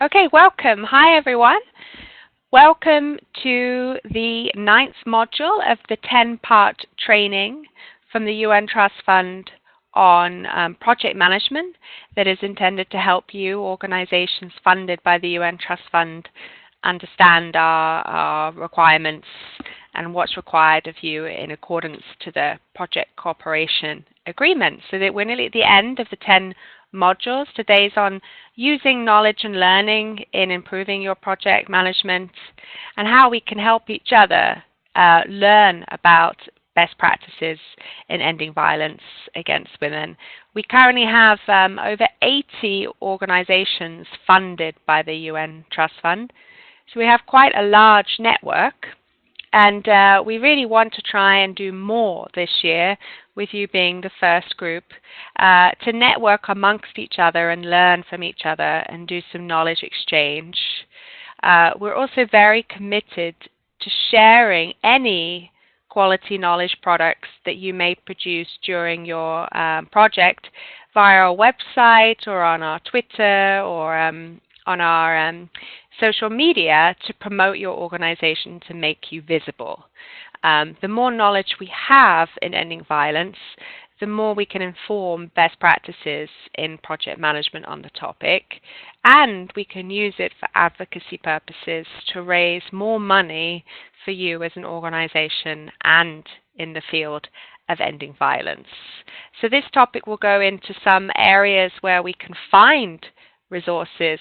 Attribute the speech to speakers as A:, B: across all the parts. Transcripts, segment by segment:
A: Okay, welcome. Hi, everyone. Welcome to the 9th module of the 10-part training from the UN Trust Fund on project management that is intended to help you, organizations funded by the UN Trust Fund, understand our requirements and what's required of you in accordance to the Project Cooperation Agreement. So that we're nearly at the end of the 10 modules. Today's on using knowledge and learning in improving your project management and how we can help each other learn about best practices in ending violence against women. We currently have over 80 organizations funded by the UN Trust Fund. So we have quite a large network, and we really want to try and do more this year, with you being the first group, to network amongst each other and learn from each other and do some knowledge exchange. We're also very committed to sharing any quality knowledge products that you may produce during your project via our website or on our Twitter or on our social media to promote your organization, to make you visible. The more knowledge we have in ending violence, the more we can inform best practices in project management on the topic, and we can use it for advocacy purposes to raise more money for you as an organization and in the field of ending violence. So this topic will go into some areas where we can find resources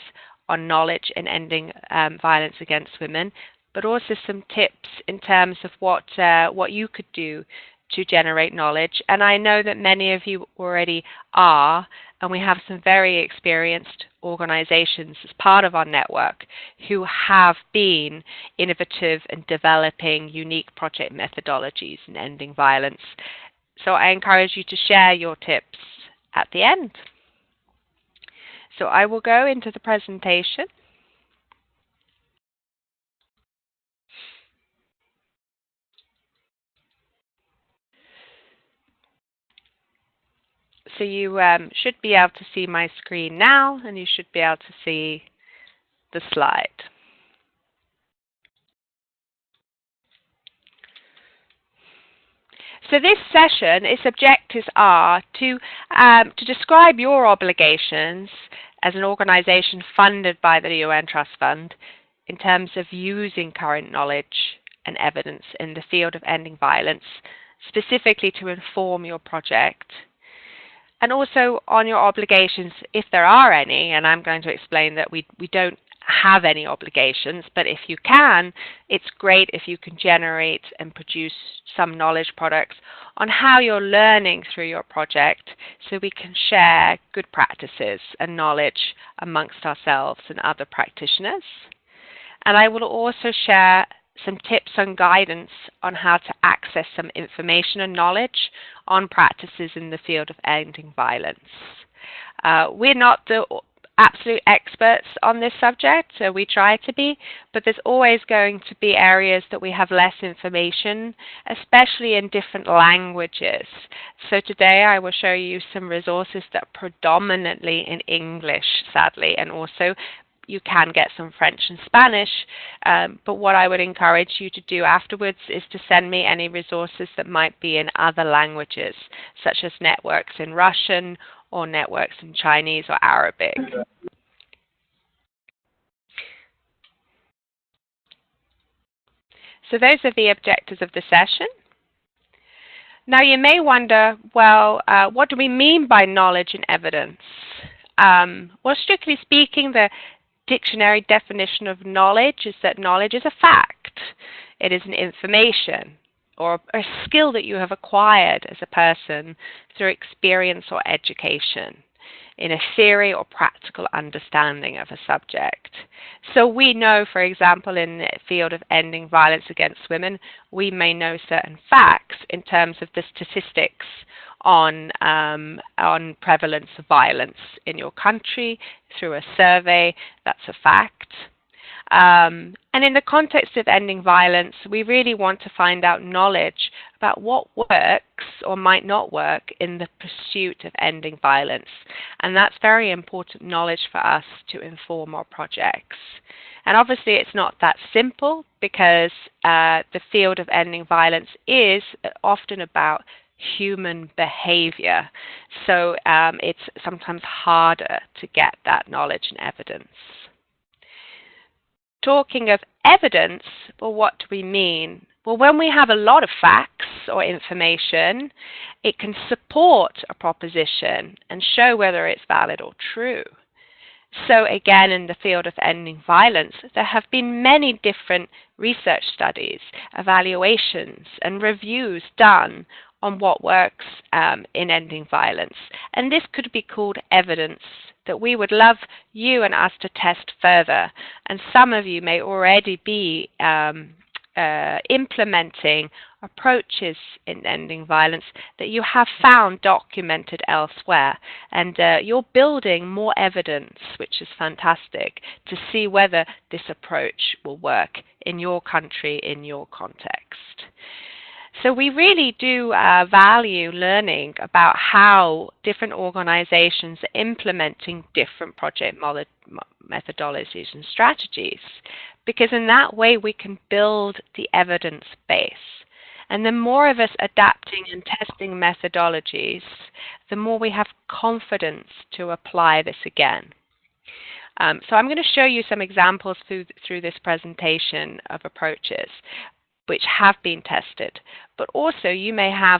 A: on knowledge in ending violence against women, but also some tips in terms of what you could do to generate knowledge. And I know that many of you already are, and we have some very experienced organizations as part of our network who have been innovative in developing unique project methodologies in ending violence. So I encourage you to share your tips at the end. So I will go into the presentation. So you should be able to see my screen now, and you should be able to see the slide. So this session, its objectives are to describe your obligations as an organization funded by the UN Trust Fund in terms of using current knowledge and evidence in the field of ending violence, specifically to inform your project. And also on your obligations, if there are any, and I'm going to explain that we don't have any obligations, but if you can, it's great if you can generate and produce some knowledge products on how you're learning through your project, so we can share good practices and knowledge amongst ourselves and other practitioners. And I will also share some tips and guidance on how to access some information and knowledge on practices in the field of ending violence. We're not the absolute experts on this subject, so we try to be, but there's always going to be areas that we have less information, especially in different languages. So today I will show you some resources that are predominantly in English, sadly, and also you can get some French and Spanish, but what I would encourage you to do afterwards is to send me any resources that might be in other languages, such as networks in Russian or networks in Chinese or Arabic. So those are the objectives of the session. Now you may wonder, well, what do we mean by knowledge and evidence? Well, strictly speaking, the dictionary definition of knowledge is that knowledge is a fact. It is an information or a skill that you have acquired as a person through experience or education in a theory or practical understanding of a subject. So we know, for example, in the field of ending violence against women, we may know certain facts in terms of the statistics on prevalence of violence in your country through a survey. That's a fact. And in the context of ending violence, we really want to find out knowledge about what works or might not work in the pursuit of ending violence. And that's very important knowledge for us to inform our projects. And obviously it's not that simple, because the field of ending violence is often about human behavior. So it's sometimes harder to get that knowledge and evidence. Talking of evidence, well, what do we mean? Well, when we have a lot of facts or information, it can support a proposition and show whether it's valid or true. So again, in the field of ending violence, there have been many different research studies, evaluations, and reviews done on what works in ending violence. And this could be called evidence that we would love you and us to test further. And some of you may already be implementing approaches in ending violence that you have found documented elsewhere. And you're building more evidence, which is fantastic, to see whether this approach will work in your country, in your context. So we really do value learning about how different organizations are implementing different project methodologies and strategies, because in that way we can build the evidence base. And the more of us adapting and testing methodologies, the more we have confidence to apply this again. So I'm going to show you some examples through this presentation of approaches which have been tested, but also you may have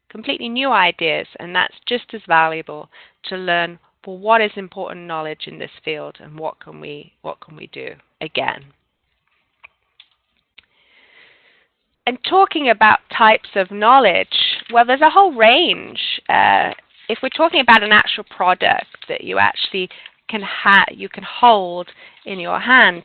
A: completely new ideas, and that's just as valuable to learn, well, what is important knowledge in this field and what can we do again. And talking about types of knowledge, well, there's a whole range. If we're talking about an actual product that you actually you can hold in your hand,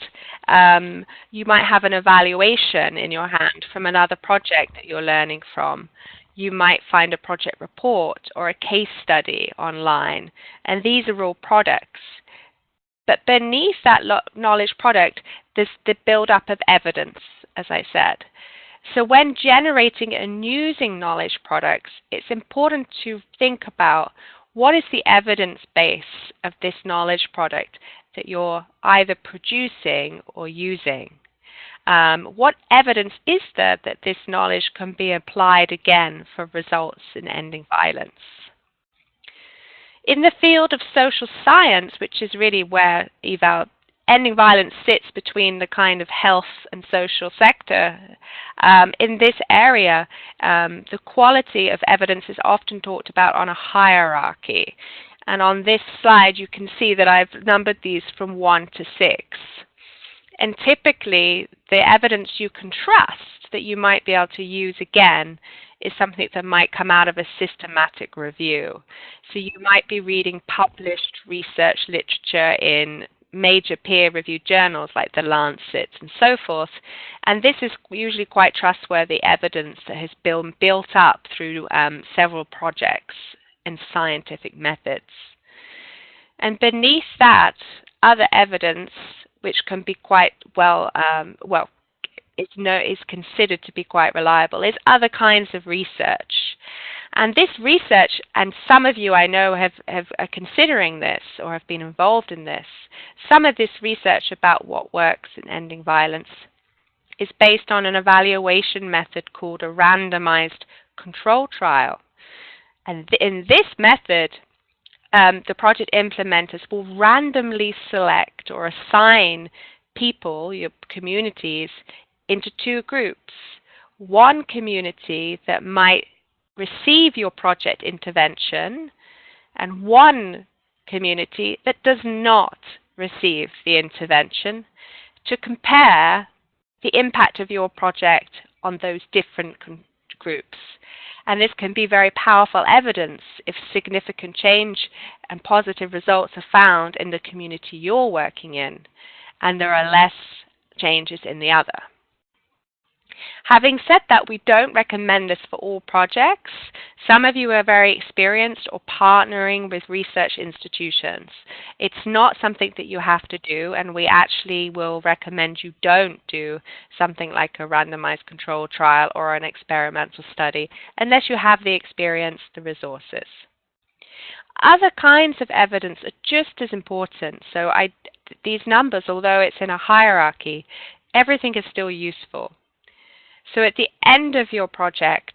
A: you might have an evaluation in your hand from another project that you're learning from. You might find a project report or a case study online, and these are all products. But beneath that knowledge product, there's the build-up of evidence, as I said. So when generating and using knowledge products, it's important to think about what is the evidence base of this knowledge product that you're either producing or using. What evidence is there that this knowledge can be applied again for results in ending violence? In the field of social science, which is really where ending violence sits between the kind of health and social sector, in this area, the quality of evidence is often talked about on a hierarchy. And on this slide, you can see that I've numbered these from 1 to 6. And typically, the evidence you can trust that you might be able to use again is something that might come out of a systematic review. So you might be reading published research literature in major peer-reviewed journals like The Lancet and so forth, and this is usually quite trustworthy evidence that has been built up through several projects and scientific methods. And beneath that, other evidence which can be quite is considered to be quite reliable is other kinds of research. And this research, and some of you I know are considering this or have been involved in this, some of this research about what works in ending violence is based on an evaluation method called a randomized control trial. And in this method, the project implementers will randomly select or assign people, your communities, into 2 groups. One community that might receive your project intervention, and one community that does not receive the intervention, to compare the impact of your project on those different groups. And this can be very powerful evidence if significant change and positive results are found in the community you're working in, and there are less changes in the other. Having said that, we don't recommend this for all projects. Some of you are very experienced or partnering with research institutions. It's not something that you have to do, and we actually will recommend you don't do something like a randomized control trial or an experimental study unless you have the experience, the resources. Other kinds of evidence are just as important. So these numbers, although it's in a hierarchy, everything is still useful. So at the end of your project,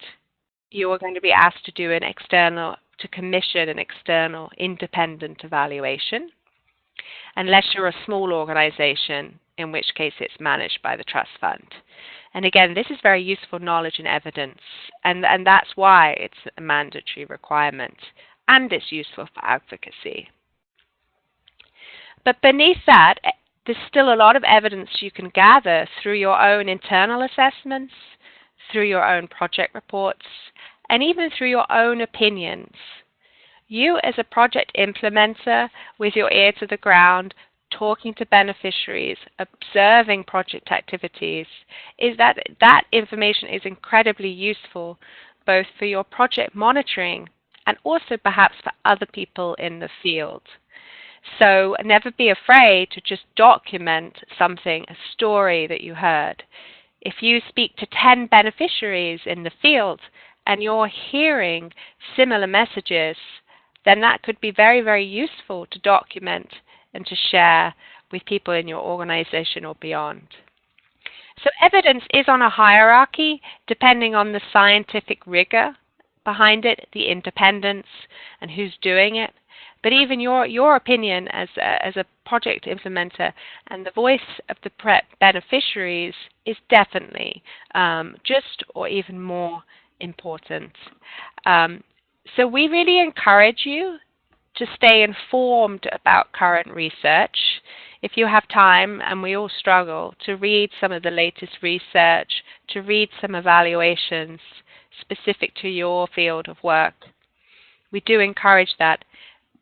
A: you are going to be asked to commission an external independent evaluation, unless you're a small organization, in which case it's managed by the trust fund. And again, this is very useful knowledge and evidence, and that's why it's a mandatory requirement, and it's useful for advocacy. But beneath that, there's still a lot of evidence you can gather through your own internal assessments, through your own project reports, and even through your own opinions. You as a project implementer with your ear to the ground, talking to beneficiaries, observing project activities, that information is incredibly useful both for your project monitoring and also perhaps for other people in the field. So never be afraid to just document something, a story that you heard. If you speak to 10 beneficiaries in the field and you're hearing similar messages, then that could be very, very useful to document and to share with people in your organization or beyond. So evidence is on a hierarchy depending on the scientific rigor behind it, the independence, and who's doing it. But even your opinion as a project implementer and the voice of the beneficiaries is definitely just or even more important. So we really encourage you to stay informed about current research. If you have time, and we all struggle, to read some of the latest research, to read some evaluations specific to your field of work. We do encourage that.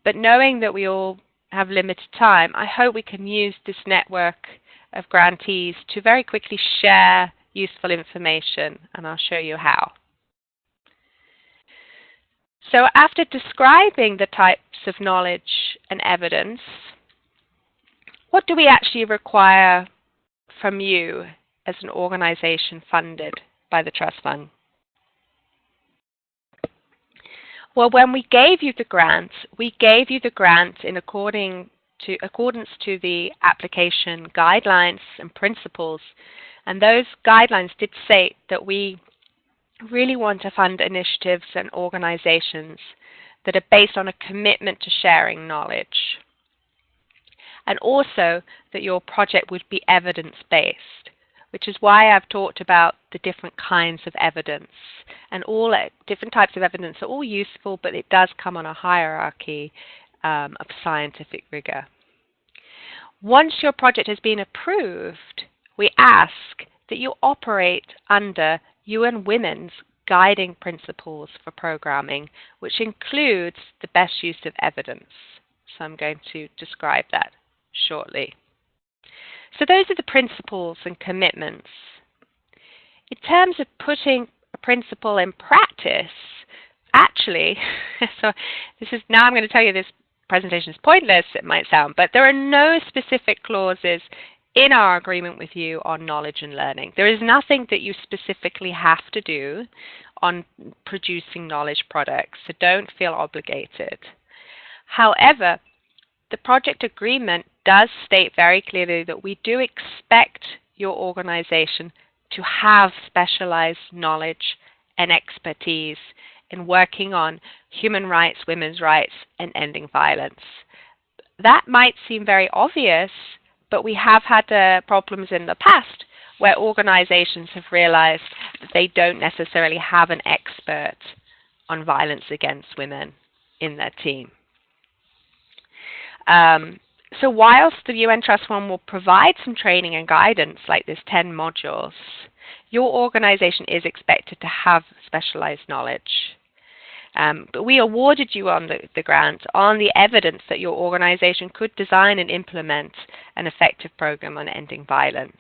A: But knowing that we all have limited time, I hope we can use this network of grantees to very quickly share useful information, and I'll show you how. So after describing the types of knowledge and evidence, what do we actually require from you as an organization funded by the Trust Fund? Well, when we gave you the grant in accordance to the application guidelines and principles, and those guidelines did say that we really want to fund initiatives and organizations that are based on a commitment to sharing knowledge, and also that your project would be evidence-based, which is why I've talked about the different kinds of evidence. And all different types of evidence are all useful, but it does come on a hierarchy of scientific rigor. Once your project has been approved, we ask that you operate under UN Women's guiding principles for programming, which includes the best use of evidence. So I'm going to describe that shortly. So those are the principles and commitments. In terms of putting a principle in practice, actually, so now I'm going to tell you this presentation is pointless, it might sound, but there are no specific clauses in our agreement with you on knowledge and learning. There is nothing that you specifically have to do on producing knowledge products, so don't feel obligated. However, the project agreement does state very clearly that we do expect your organization to have specialized knowledge and expertise in working on human rights, women's rights, and ending violence. That might seem very obvious, but we have had problems in the past where organizations have realized that they don't necessarily have an expert on violence against women in their team. So whilst the UN Trust Fund will provide some training and guidance like this 10 modules, your organization is expected to have specialized knowledge. But we awarded you on the grant on the evidence that your organization could design and implement an effective program on ending violence.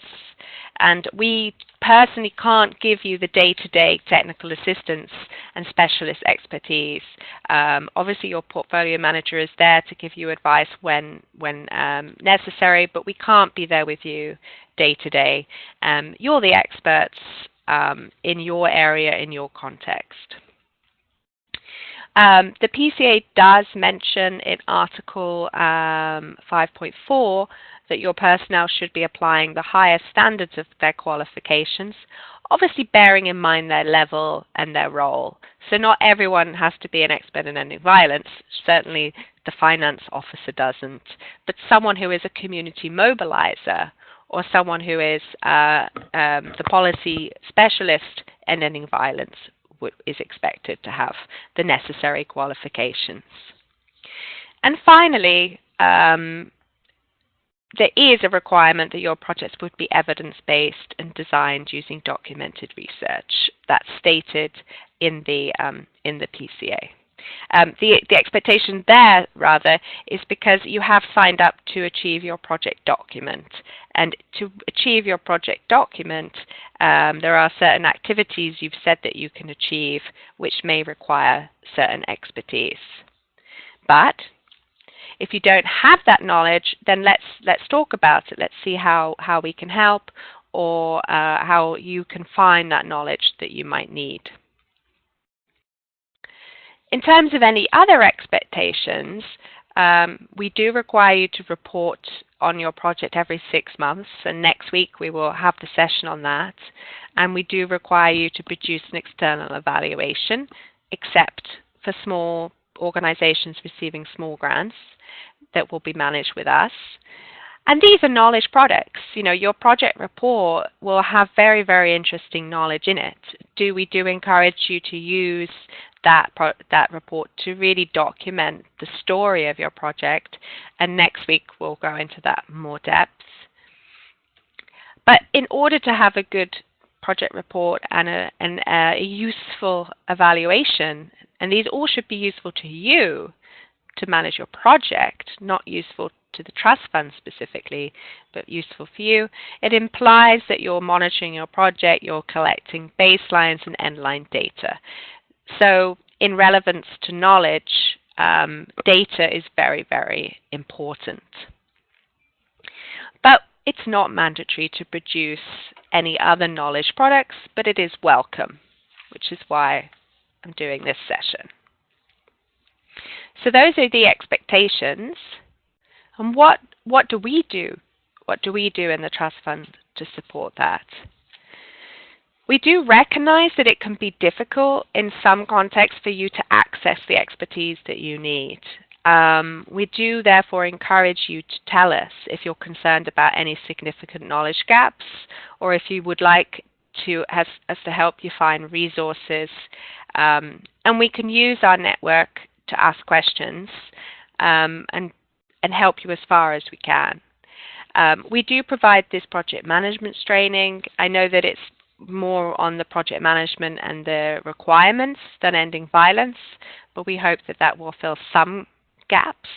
A: And we personally can't give you the day-to-day technical assistance and specialist expertise. Obviously, your portfolio manager is there to give you advice when necessary, but we can't be there with you day-to-day. You're the experts in your area, in your context. The PCA does mention in Article 5.4 that your personnel should be applying the highest standards of their qualifications, obviously bearing in mind their level and their role. So not everyone has to be an expert in ending violence. Certainly the finance officer doesn't, but someone who is a community mobilizer or someone who is the policy specialist in ending violence is expected to have the necessary qualifications. And finally, there is a requirement that your projects would be evidence-based and designed using documented research. That's stated in the PCA. The expectation there, rather, is because you have signed up to achieve your project document. And to achieve your project document, there are certain activities you've said that you can achieve which may require certain expertise. But if you don't have that knowledge, then let's talk about it. Let's see how we can help, or how you can find that knowledge that you might need. In terms of any other expectations, we do require you to report on your project every 6 months, and next week we will have the session on that. And we do require you to produce an external evaluation, except for small organizations receiving small grants that will be managed with us. And these are knowledge products. You know, your project report will have very, very interesting knowledge in it. We do encourage you to use that report to really document the story of your project, and next week we'll go into that in more depth. But in order to have a good project report and a useful evaluation, and these all should be useful to you to manage your project, not useful to the trust fund specifically, but useful for you, it implies that you're monitoring your project, you're collecting baselines and endline data. So in relevance to knowledge, data is very, very important. But it's not mandatory to produce any other knowledge products, but it is welcome, which is why I'm doing this session. So those are the expectations. And what do we do? What do we do in the trust fund to support that? We do recognize that it can be difficult in some contexts for you to access the expertise that you need. We do therefore encourage you to tell us if you're concerned about any significant knowledge gaps, or if you would like us to help you find resources. And we can use our network to ask questions and help you as far as we can. We do provide this project management training. I know that it's more on the project management and the requirements than ending violence, but we hope that that will fill some gaps.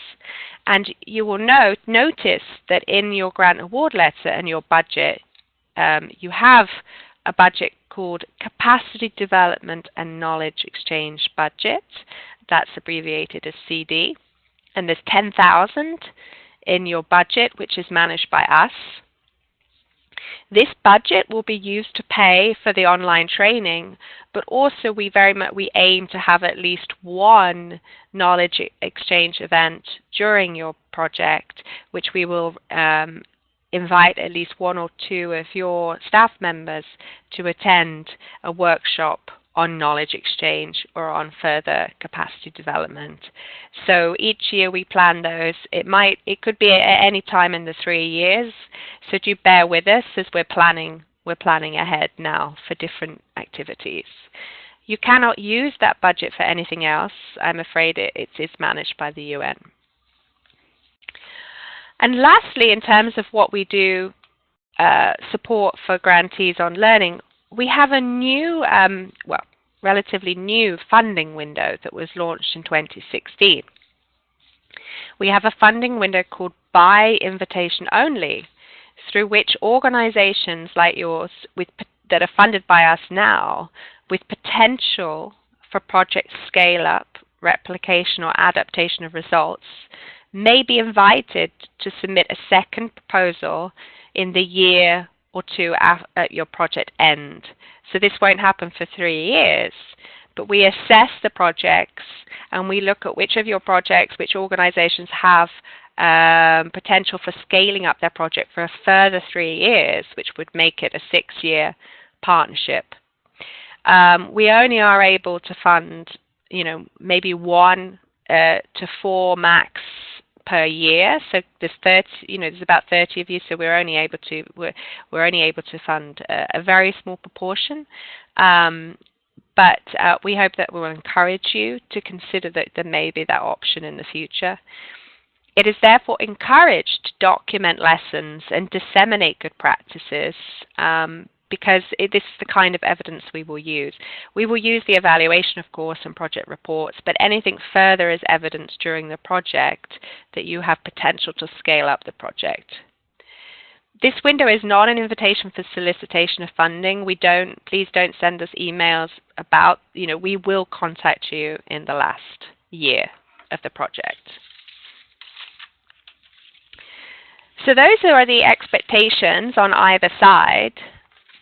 A: And you will notice that in your grant award letter and your budget, you have a budget called Capacity Development and Knowledge Exchange Budget. That's abbreviated as CD. And there's 10,000 in your budget, which is managed by us. This budget will be used to pay for the online training, but also we aim to have at least one knowledge exchange event during your project, which we will invite at least 1 or 2 of your staff members to attend a workshop on knowledge exchange or on further capacity development. So each year we plan those. It could be at any time in the 3 years. So do bear with us as we're planning ahead now for different activities. You cannot use that budget for anything else. I'm afraid it is managed by the UN. And lastly, in terms of what we do support for grantees on learning, we have a new, relatively new funding window that was launched in 2016. We have a funding window called By Invitation Only, through which organizations like yours that are funded by us now with potential for project scale-up, replication, or adaptation of results may be invited to submit a second proposal in the year or two at your project end. So this won't happen for 3 years, but we assess the projects and we look at which of your projects, which organizations have potential for scaling up their project for a further 3 years, which would make it a 6-year partnership. We only are able to fund, maybe 1 to 4 max per year. So there's there's about 30 of you, so we're only able to fund a very small proportion. But we hope that we will encourage you to consider that there may be that option in the future. It is therefore encouraged to document lessons and disseminate good practices because this is the kind of evidence we will use. We will use the evaluation, of course, and project reports, but anything further is evidence during the project that you have potential to scale up the project. This window is not an invitation for solicitation of funding. Please don't send us emails about, we will contact you in the last year of the project. So those are the expectations on either side.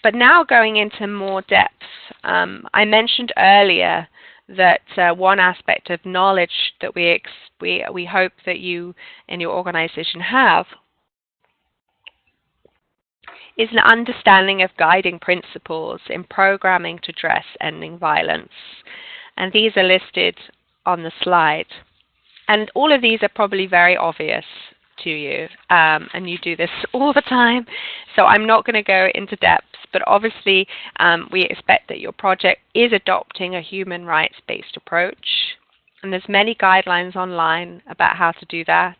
A: But now going into more depth, I mentioned earlier that one aspect of knowledge that we hope that you and your organization have is an understanding of guiding principles in programming to address ending violence. And these are listed on the slide. And all of these are probably very obvious to you, and you do this all the time, so I'm not going to go into depth, but obviously we expect that your project is adopting a human rights-based approach, and there's many guidelines online about how to do that.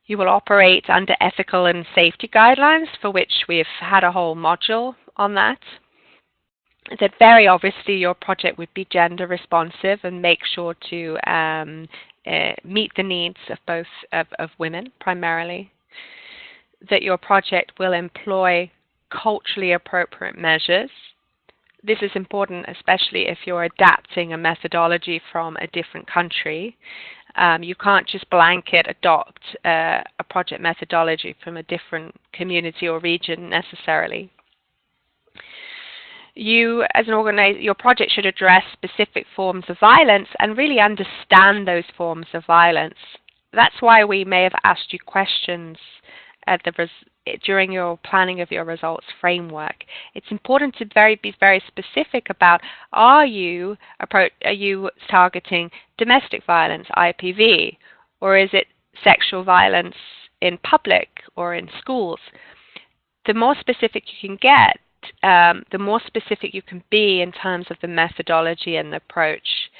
A: You will operate under ethical and safety guidelines, for which we've had a whole module on that. That very obviously your project would be gender responsive and make sure to meet the needs of both of women primarily. That your project will employ culturally appropriate measures. This is important, especially if you're adapting a methodology from a different country. You can't just blanket adopt a project methodology from a different community or region necessarily. You, as an organizer, your project should address specific forms of violence and really understand those forms of violence. That's why we may have asked you questions during your planning of your results framework. It's important to be very specific about, are you targeting domestic violence, IPV, or is it sexual violence in public or in schools? The more specific you can get, the more specific you can be in terms of the methodology and the approach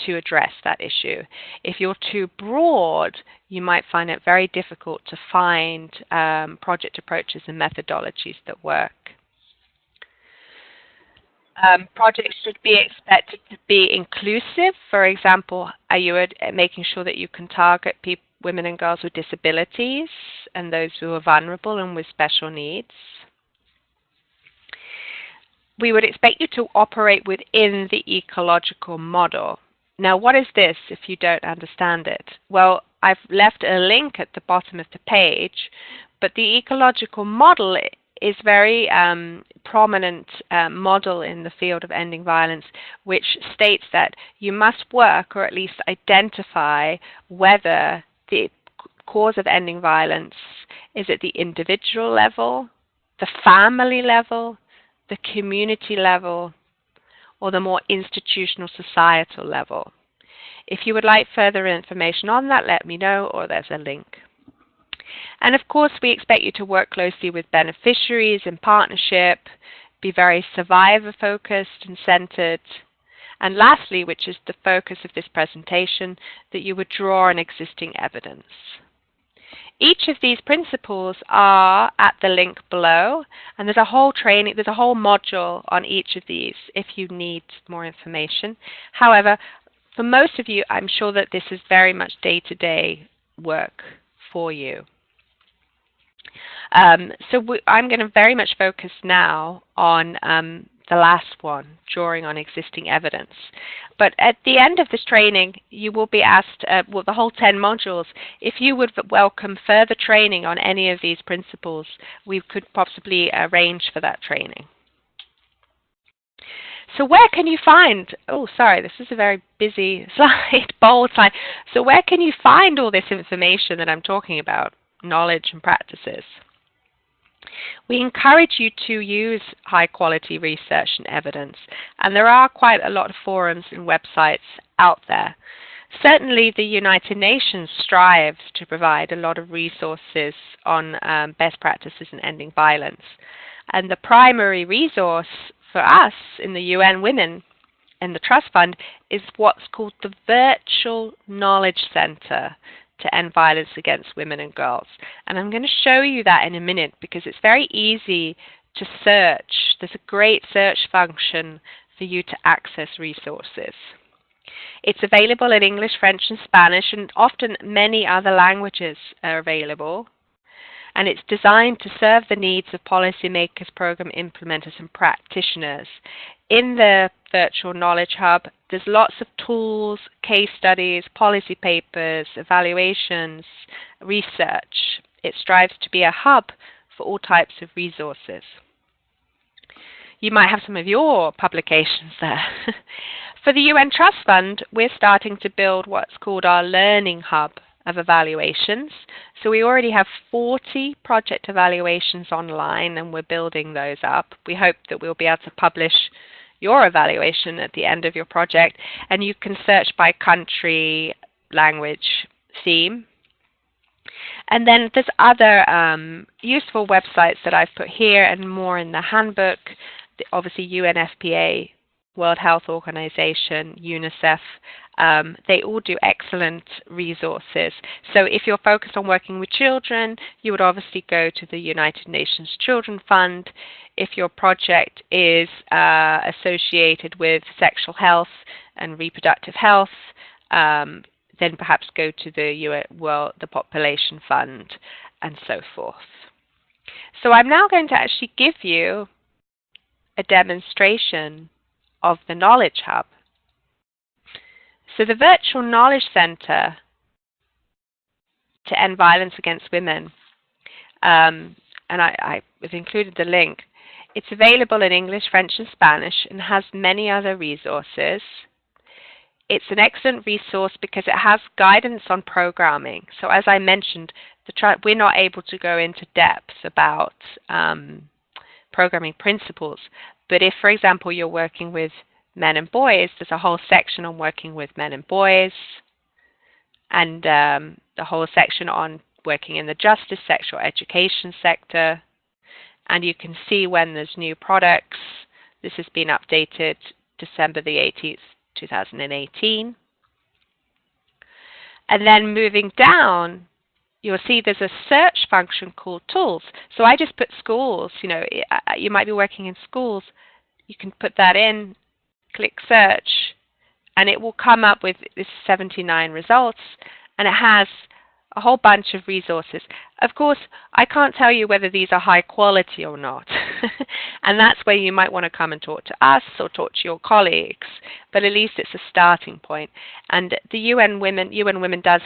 A: to address that issue. If you're too broad, you might find it very difficult to find project approaches and methodologies that work. Projects should be expected to be inclusive. For example, are you making sure that you can target women and girls with disabilities and those who are vulnerable and with special needs? We would expect you to operate within the ecological model. Now, what is this if you don't understand it? Well, I've left a link at the bottom of the page, but the ecological model is very prominent model in the field of ending violence, which states that you must work or at least identify whether the cause of ending violence is at the individual level, the family level, the community level, or the more institutional societal level. If you would like further information on that, let me know, or there's a link. And of course, we expect you to work closely with beneficiaries in partnership, be very survivor-focused and centered. And lastly, which is the focus of this presentation, that you would draw on existing evidence. Each of these principles are at the link below, and there's a whole module on each of these if you need more information. However, for most of you, I'm sure that this is very much day-to-day work for you. I'm going to very much focus now on the last one, drawing on existing evidence. But at the end of this training, you will be asked, well, the whole 10 modules, if you would welcome further training on any of these principles, we could possibly arrange for that training. So where can you find, oh sorry, this is a very busy slide, bold slide. So where can you find all this information that I'm talking about, knowledge and practices? We encourage you to use high-quality research and evidence, and there are quite a lot of forums and websites out there. Certainly, the United Nations strives to provide a lot of resources on best practices in ending violence. And the primary resource for us in the UN Women and the Trust Fund is what's called the Virtual Knowledge Center to End Violence Against Women and Girls. And I'm going to show you that in a minute because it's very easy to search. There's a great search function for you to access resources. It's available in English, French, and Spanish, and often many other languages are available. And it's designed to serve the needs of policymakers, program implementers, and practitioners. In the Virtual Knowledge Hub, there's lots of tools, case studies, policy papers, evaluations, research. It strives to be a hub for all types of resources. You might have some of your publications there. For the UN Trust Fund, we're starting to build what's called our Learning Hub of evaluations. So we already have 40 project evaluations online, and we're building those up. We hope that we'll be able to publish your evaluation at the end of your project, and you can search by country, language, theme. And then there's other useful websites that I've put here and more in the handbook. Obviously UNFPA, World Health Organization, UNICEF, they all do excellent resources. So if you're focused on working with children, you would obviously go to the United Nations Children Fund. If your project is associated with sexual health and reproductive health, then perhaps go to the Population Fund and so forth. So I'm now going to actually give you a demonstration of the Knowledge Hub. So the Virtual Knowledge Center to End Violence Against Women, and I've included the link. It's available in English, French, and Spanish, and has many other resources. It's an excellent resource because it has guidance on programming. So as I mentioned, we're not able to go into depth about programming principles. But if, for example, you're working with men and boys, there's a whole section on working with men and boys, and the whole section on working in the justice, sexual education sector. And you can see when there's new products. This has been updated December the 18th, 2018. And then moving down, you'll see there's a search function called tools. So I just put schools. You might be working in schools. You can put that in, click search, and it will come up with this 79 results, and it has a whole bunch of resources. Of course, I can't tell you whether these are high quality or not. And that's where you might want to come and talk to us or talk to your colleagues. But at least it's a starting point. And the UN Women does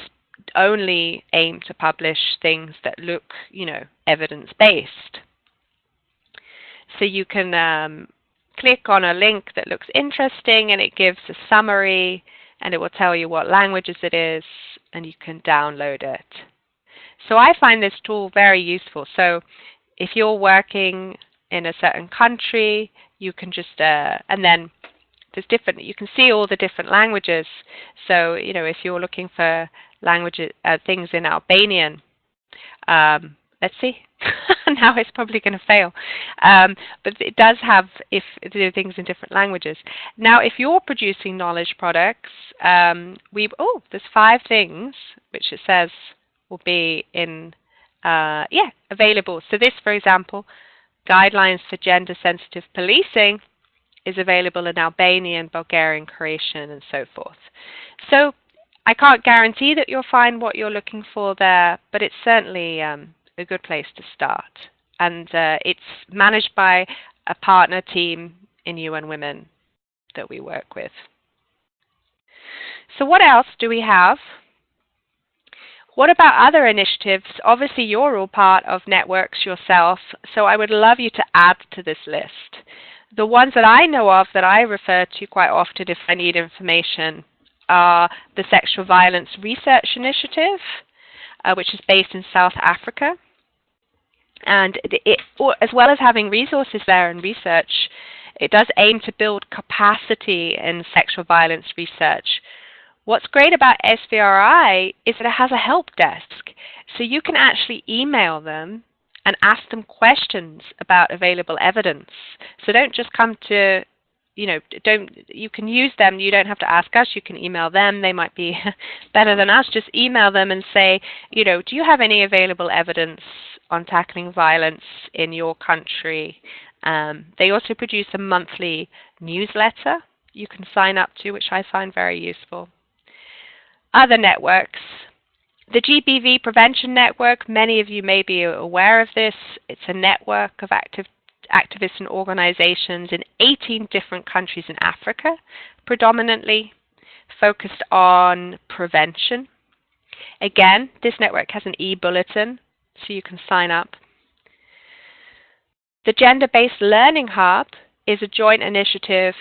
A: only aim to publish things that look, evidence-based. So you can click on a link that looks interesting, and it gives a summary, and it will tell you what languages it is, and you can download it. So I find this tool very useful. So if you're working in a certain country, you can just, and then there's you can see all the different languages. So, if you're looking for languages, things in Albanian, let's see. Now it's probably going to fail. But it does have things in different languages. Now, if you're producing knowledge products, there's 5 things which it says will be in available. So this, for example, guidelines for gender-sensitive policing is available in Albanian, Bulgarian, Croatian, and so forth. So I can't guarantee that you'll find what you're looking for there, but it's certainly a good place to start. And it's managed by a partner team in UN Women that we work with. So what else do we have? What about other initiatives? Obviously, you're all part of networks yourself, so I would love you to add to this list. The ones that I know of that I refer to quite often if I need information are the Sexual Violence Research Initiative, which is based in South Africa. And as well as having resources there and research, it does aim to build capacity in sexual violence research. What's great about SVRI is that it has a help desk, so you can actually email them and ask them questions about available evidence. So don't just come to, you can use them, you don't have to ask us, you can email them, they might be better than us. Just email them and say, do you have any available evidence on tackling violence in your country? They also produce a monthly newsletter you can sign up to, which I find very useful. Other networks. The GBV Prevention Network, many of you may be aware of this. It's a network of activists and organizations in 18 different countries in Africa, predominantly focused on prevention. Again, this network has an e-bulletin, so you can sign up. The Gender-Based Learning Hub is a joint initiative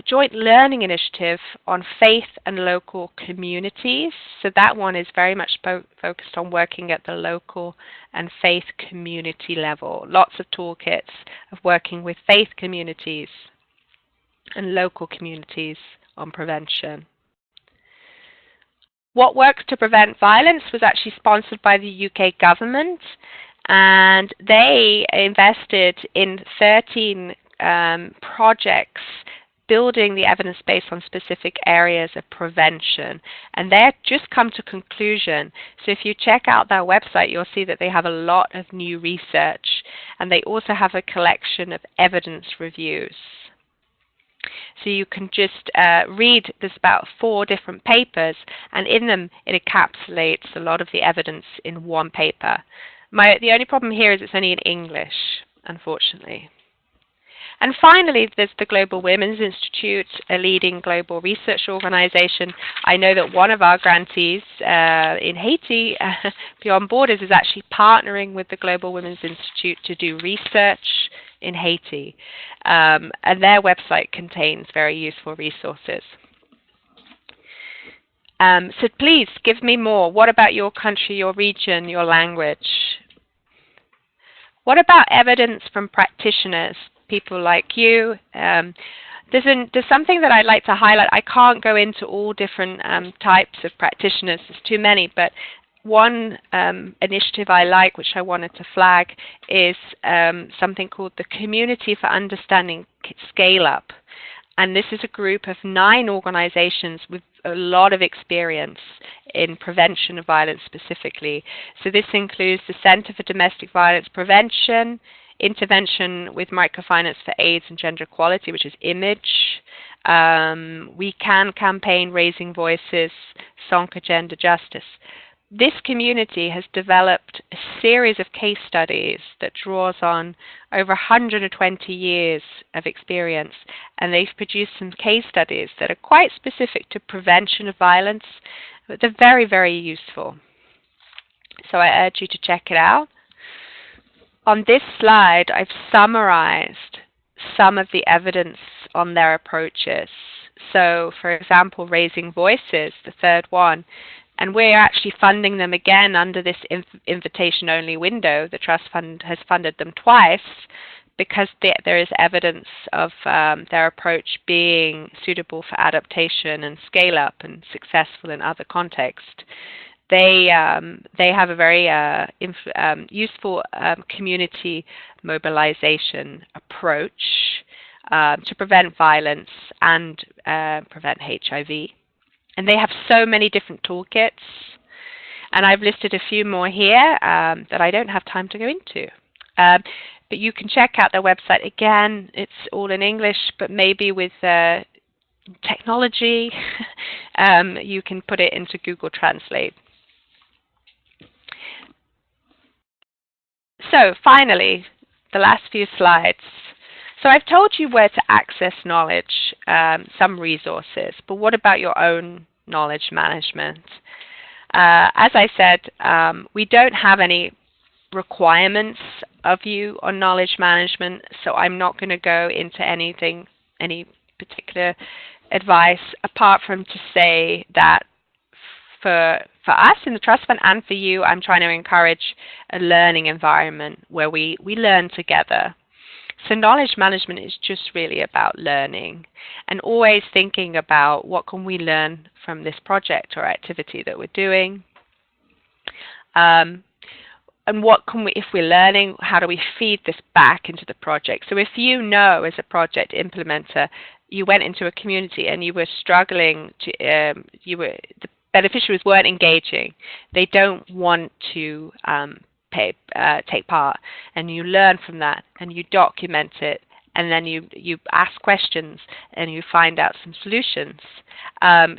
A: joint learning initiative on faith and local communities. So that one is very much focused on working at the local and faith community level. Lots of toolkits of working with faith communities and local communities on prevention. What Works to Prevent Violence was actually sponsored by the UK government, and they invested in 13 projects building the evidence base on specific areas of prevention. And they've just come to conclusion. So if you check out their website, you'll see that they have a lot of new research, and they also have a collection of evidence reviews. So you can just read, there's about 4 different papers, and in them it encapsulates a lot of the evidence in one paper. The only problem here is it's only in English, unfortunately. And finally, there's the Global Women's Institute, a leading global research organization. I know that one of our grantees in Haiti, Beyond Borders, is actually partnering with the Global Women's Institute to do research in Haiti. And their website contains very useful resources. So please give me more. What about your country, your region, your language? What about evidence from practitioners, people like you? There's something that I'd like to highlight. I can't go into all different types of practitioners. There's too many, but one initiative I like, which I wanted to flag, is something called the Community for Understanding Scale Up. And this is a group of 9 organizations with a lot of experience in prevention of violence specifically. So this includes the Center for Domestic Violence Prevention, Intervention with Microfinance for AIDS and Gender Equality, which is IMAGE, We Can campaign, Raising Voices, SONCA Gender Justice. This community has developed a series of case studies that draws on over 120 years of experience, and they've produced some case studies that are quite specific to prevention of violence, but they're very, very useful. So I urge you to check it out. On this slide, I've summarized some of the evidence on their approaches. So, for example, Raising Voices, the third one, and we're actually funding them again under this invitation-only window. The Trust Fund has funded them twice because there is evidence of their approach being suitable for adaptation and scale-up and successful in other contexts. They have a very useful community mobilization approach to prevent violence and prevent HIV. And they have so many different toolkits. And I've listed a few more here that I don't have time to go into. But you can check out their website again. It's all in English, but maybe with technology, you can put it into Google Translate. So finally, the last few slides. So I've told you where to access knowledge, some resources, but what about your own knowledge management? As I said, we don't have any requirements of you on knowledge management, so I'm not going to go into any particular advice apart from to say that for us in the Trust Fund and for you, I'm trying to encourage a learning environment where we learn together. So knowledge management is just really about learning and always thinking about what can we learn from this project or activity that we're doing. And what can we, if we're learning, how do we feed this back into the project? So if you know as a project implementer, you went into a community and you were struggling to, the beneficiaries weren't engaging, they don't want to take part, and you learn from that and you document it, and then you ask questions and you find out some solutions.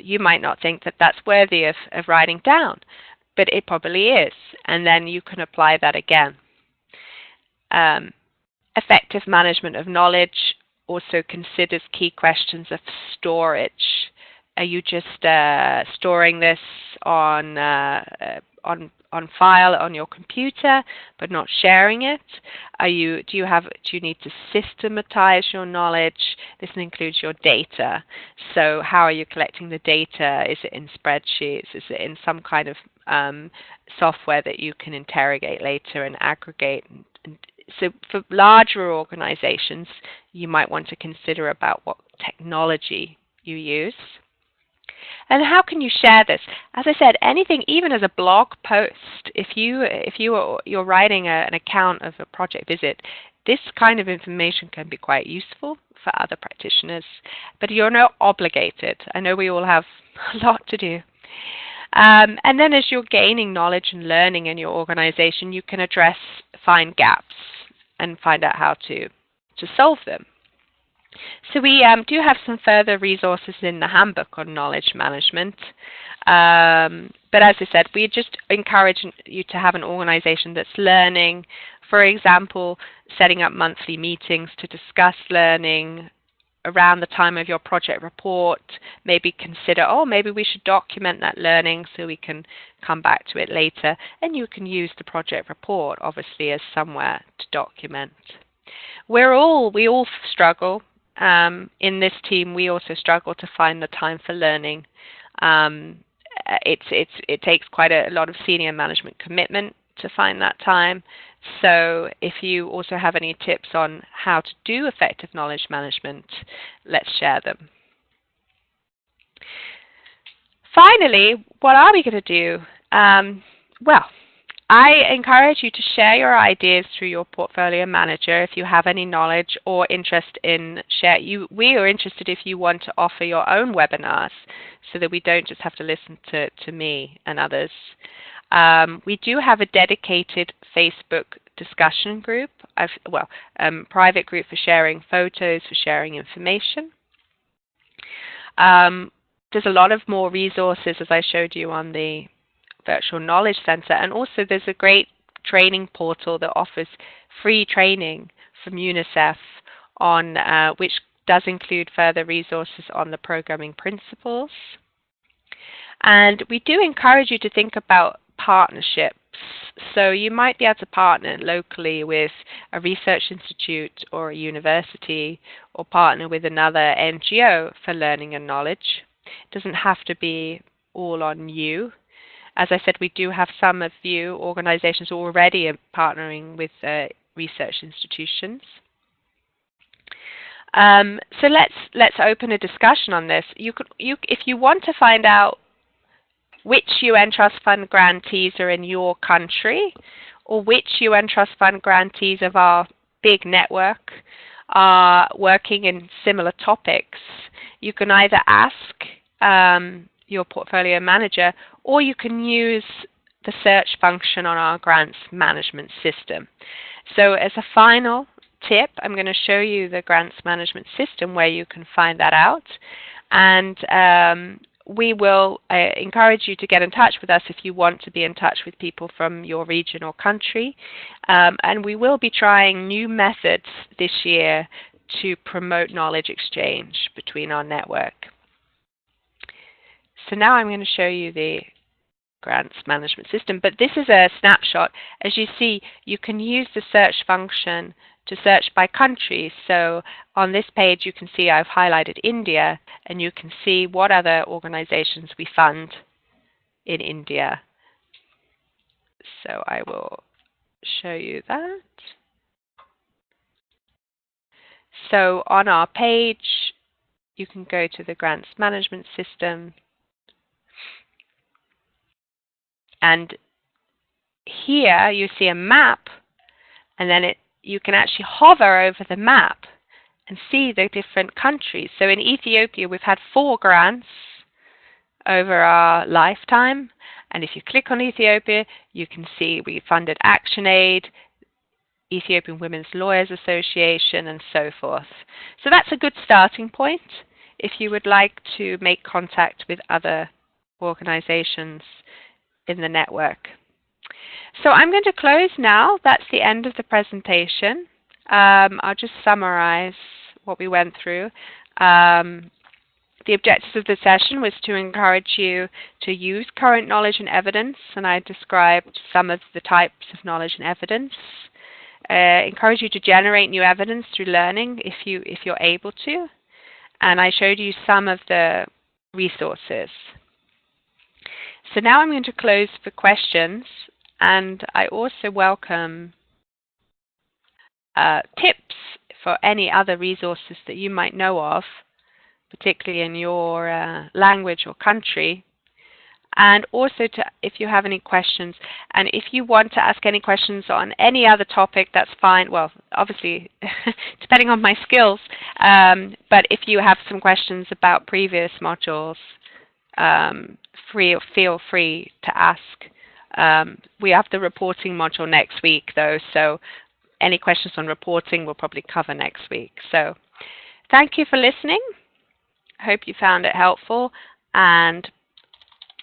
A: You might not think that that's worthy of writing down, but it probably is, and then you can apply that again. Effective management of knowledge also considers key questions of storage. Are you just storing this on file on your computer but not sharing it? Do you need to systematize your knowledge? This includes your data. So how are you collecting the data? Is it in spreadsheets? Is it in some kind of software that you can interrogate later and aggregate? So for larger organizations, you might want to consider about what technology you use. And how can you share this? As I said, anything, even as a blog post, if you're writing an account of a project visit, this kind of information can be quite useful for other practitioners, but you're not obligated. I know we all have a lot to do. And then as you're gaining knowledge and learning in your organization, you can find gaps and find out how to solve them. So we do have some further resources in the handbook on knowledge management. But as I said, we just encourage you to have an organization that's learning. For example, setting up monthly meetings to discuss learning around the time of your project report. Maybe consider, maybe we should document that learning so we can come back to it later. And you can use the project report, obviously, as somewhere to document. We all struggle. In this team, we also struggle to find the time for learning. It takes quite a lot of senior management commitment to find that time. So if you also have any tips on how to do effective knowledge management, let's share them. Finally, what are we going to do? Well, I encourage you to share your ideas through your portfolio manager if you have any knowledge or interest in share. We are interested if you want to offer your own webinars so that we don't just have to listen to me and others. We do have a dedicated Facebook discussion group, private group for sharing photos, for sharing information. There's a lot of more resources, as I showed you on the Virtual Knowledge Center, and also there's a great training portal that offers free training from UNICEF on which does include further resources on the programming principles. And we do encourage you to think about partnerships. So you might be able to partner locally with a research institute or a university, or partner with another NGO for learning and knowledge. It doesn't have to be all on you. As I said, we do have some of you organizations already partnering with research institutions. So let's open a discussion on this. If you want to find out which UN Trust Fund grantees are in your country, or which UN Trust Fund grantees of our big network are working in similar topics, you can either ask your portfolio manager, or you can use the search function on our grants management system. So as a final tip, I'm going to show you the grants management system where you can find that out. And we will encourage you to get in touch with us if you want to be in touch with people from your region or country. And we will be trying new methods this year to promote knowledge exchange between our network. So now I'm going to show you the grants management system, but this is a snapshot. As you see, you can use the search function to search by country. So on this page you can see I've highlighted India, and you can see what other organizations we fund in India. So I will show you that. So on our page you can go to the grants management system, and here you see a map, and then you can actually hover over the map and see the different countries. So in Ethiopia we've had 4 grants over our lifetime, and if you click on Ethiopia you can see we funded ActionAid, Ethiopian Women's Lawyers Association, and so forth. So that's a good starting point if you would like to make contact with other organizations in the network. So I'm going to close now. That's the end of the presentation. I'll just summarize what we went through. The objectives of the session was to encourage you to use current knowledge and evidence, and I described some of the types of knowledge and evidence. Encourage you to generate new evidence through learning if you're able to, and I showed you some of the resources. So now I'm going to close for questions, and I also welcome tips for any other resources that you might know of, particularly in your language or country. And also if you have any questions, and if you want to ask any questions on any other topic, that's fine. Well, obviously, depending on my skills, but if you have some questions about previous modules, feel free to ask. We have the reporting module next week, though, so any questions on reporting we'll probably cover next week. So thank you for listening. I hope you found it helpful, and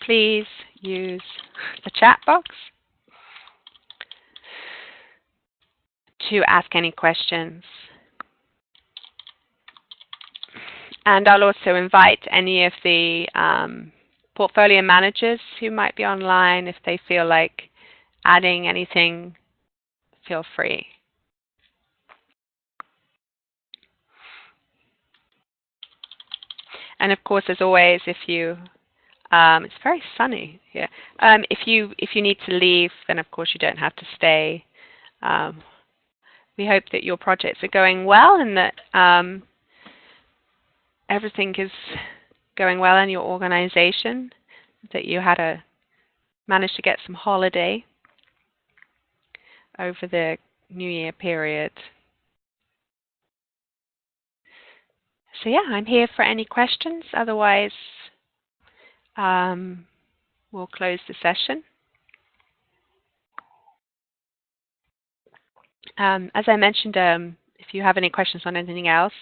A: please use the chat box to ask any questions. And I'll also invite any of the portfolio managers who might be online. If they feel like adding anything, feel free. And of course, as always, if you it's very sunny here. If you need to leave, then of course you don't have to stay. We hope that your projects are going well, and that everything is going well in your organization, that you had managed to get some holiday over the New Year period. So yeah, I'm here for any questions. Otherwise, we'll close the session. As I mentioned, if you have any questions on anything else,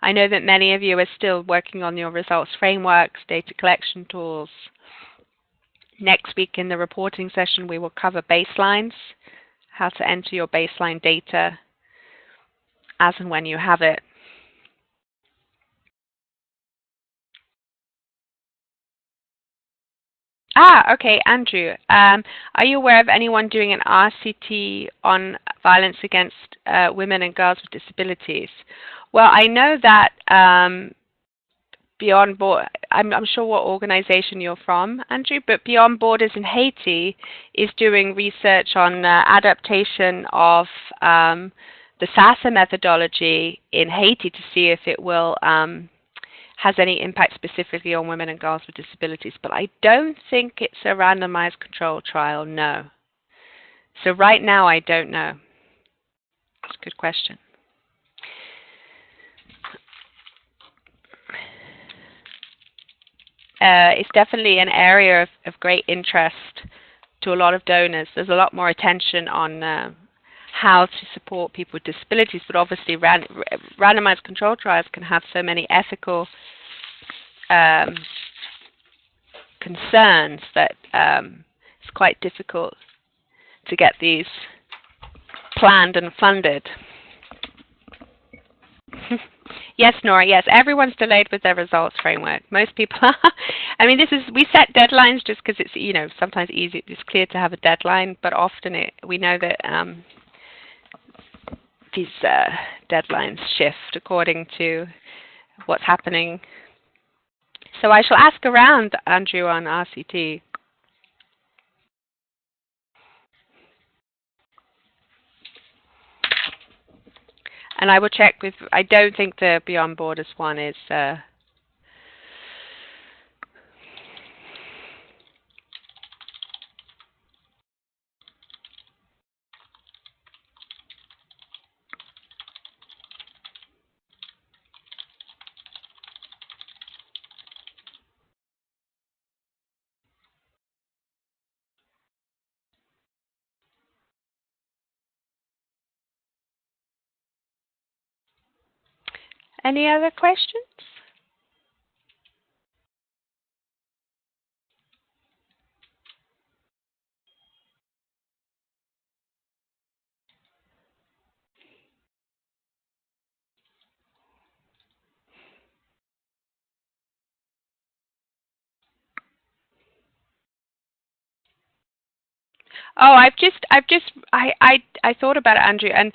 A: I know that many of you are still working on your results frameworks, data collection tools. Next week in the reporting session, we will cover baselines, how to enter your baseline data as and when you have it. Okay, Andrew. Are you aware of anyone doing an RCT on violence against women and girls with disabilities? Well, I know that Beyond Borders, I'm sure what organization you're from, Andrew, but Beyond Borders in Haiti is doing research on adaptation of the SASA methodology in Haiti to see if it will has any impact specifically on women and girls with disabilities, but I don't think it's a randomized control trial, no. So right now I don't know. That's a good question. It's definitely an area of great interest to a lot of donors. There's a lot more attention on how to support people with disabilities, but obviously randomized control trials can have so many ethical concerns that it's quite difficult to get these planned and funded. Yes, Nora, yes, everyone's delayed with their results framework. Most people are. I mean, we set deadlines just because it's, sometimes it's clear to have a deadline, but often we know that these deadlines shift according to what's happening. So I shall ask around, Andrew, on RCT. And I will check with, I don't think the Beyond Borders one is any other questions? Oh, I thought about it, Andrew, and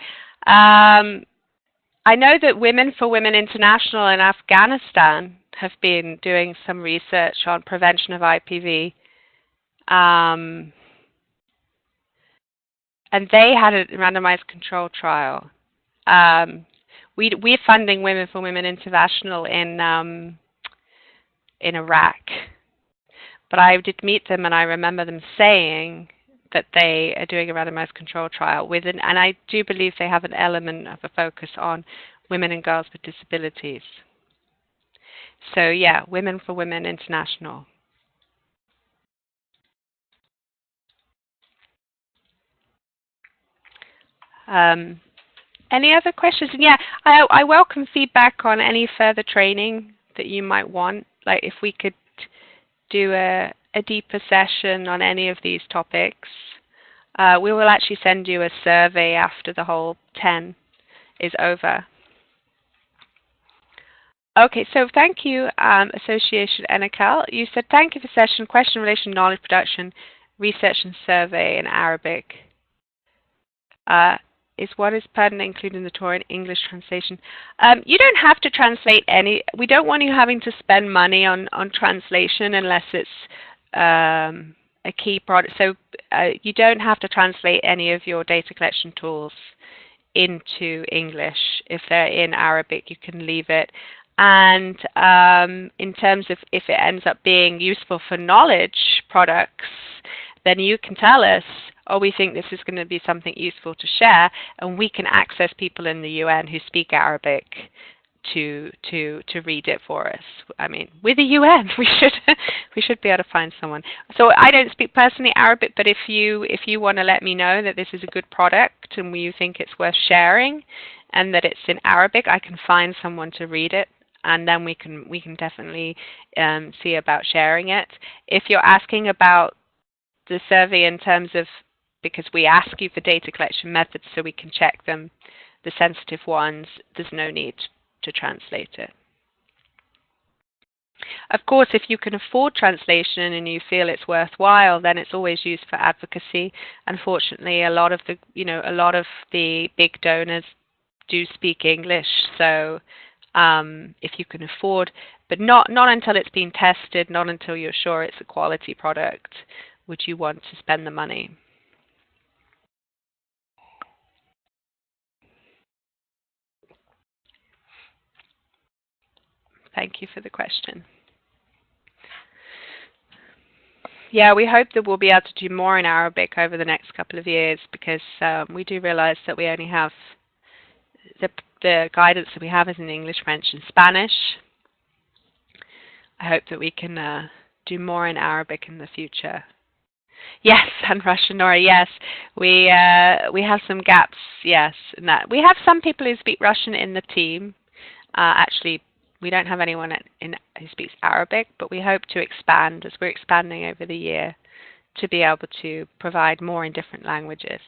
A: I know that Women for Women International in Afghanistan have been doing some research on prevention of IPV, and they had a randomized control trial. We're funding Women for Women International in Iraq, but I did meet them, and I remember them saying that they are doing a randomized control trial and I do believe they have an element of a focus on women and girls with disabilities. So yeah, Women for Women International. Any other questions? And yeah, I welcome feedback on any further training that you might want. Like if we could do a deeper session on any of these topics. We will actually send you a survey after the whole 10 is over. Okay, so thank you, Association NACAL. You said, thank you for session, question relation, knowledge production, research and survey in Arabic. Is what is pertinent included in the Torah in English translation? You don't have to translate any. We don't want you having to spend money on translation unless it's a key product. So you don't have to translate any of your data collection tools into English. If they're in Arabic, you can leave it. And in terms of if it ends up being useful for knowledge products, then you can tell us, oh, we think this is going to be something useful to share, and we can access people in the UN who speak Arabic to read it for us. I mean, with the UN, we should be able to find someone. So I don't speak personally Arabic, but if you want to let me know that this is a good product and you think it's worth sharing, and that it's in Arabic, I can find someone to read it, and then we can definitely see about sharing it. If you're asking about the survey in terms of, because we ask you for data collection methods so we can check them, the sensitive ones, there's no need to translate it. Of course, if you can afford translation and you feel it's worthwhile, then it's always used for advocacy. Unfortunately, a lot of the big donors do speak English, so if you can afford, but not until it's been tested, not until you're sure it's a quality product, would you want to spend the money. Thank you for the question. Yeah, we hope that we'll be able to do more in Arabic over the next couple of years, because we do realize that we only have the guidance that we have is in English, French, and Spanish. I hope that we can do more in Arabic in the future. Yes, and Russian, Nora. Yes, we have some gaps. Yes, in that we have some people who speak Russian in the team. Actually, we don't have anyone who speaks Arabic, but we hope to expand as we're expanding over the year to be able to provide more in different languages.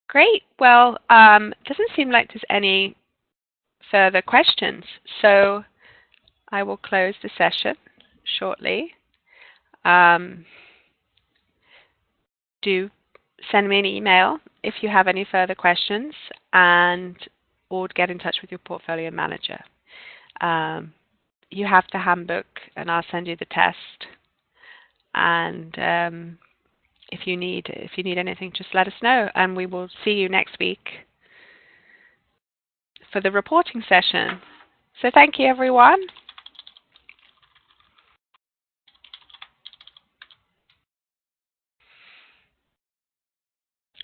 A: Great. Well, doesn't seem like there's any further questions, so I will close the session shortly. Do send me an email if you have any further questions, and or get in touch with your portfolio manager. You have the handbook, and I'll send you the test. And if you need anything, just let us know, and we will see you next week for the reporting session. So thank you, everyone.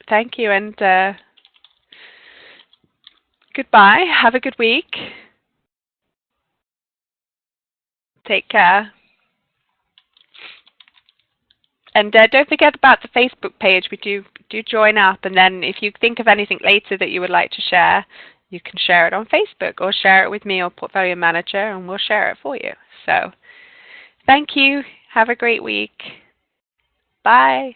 A: Thank you, and goodbye. Have a good week. Take care. And don't forget about the Facebook page. We do join up, and then if you think of anything later that you would like to share, you can share it on Facebook or share it with me or Portfolio Manager, and we'll share it for you. So thank you. Have a great week. Bye.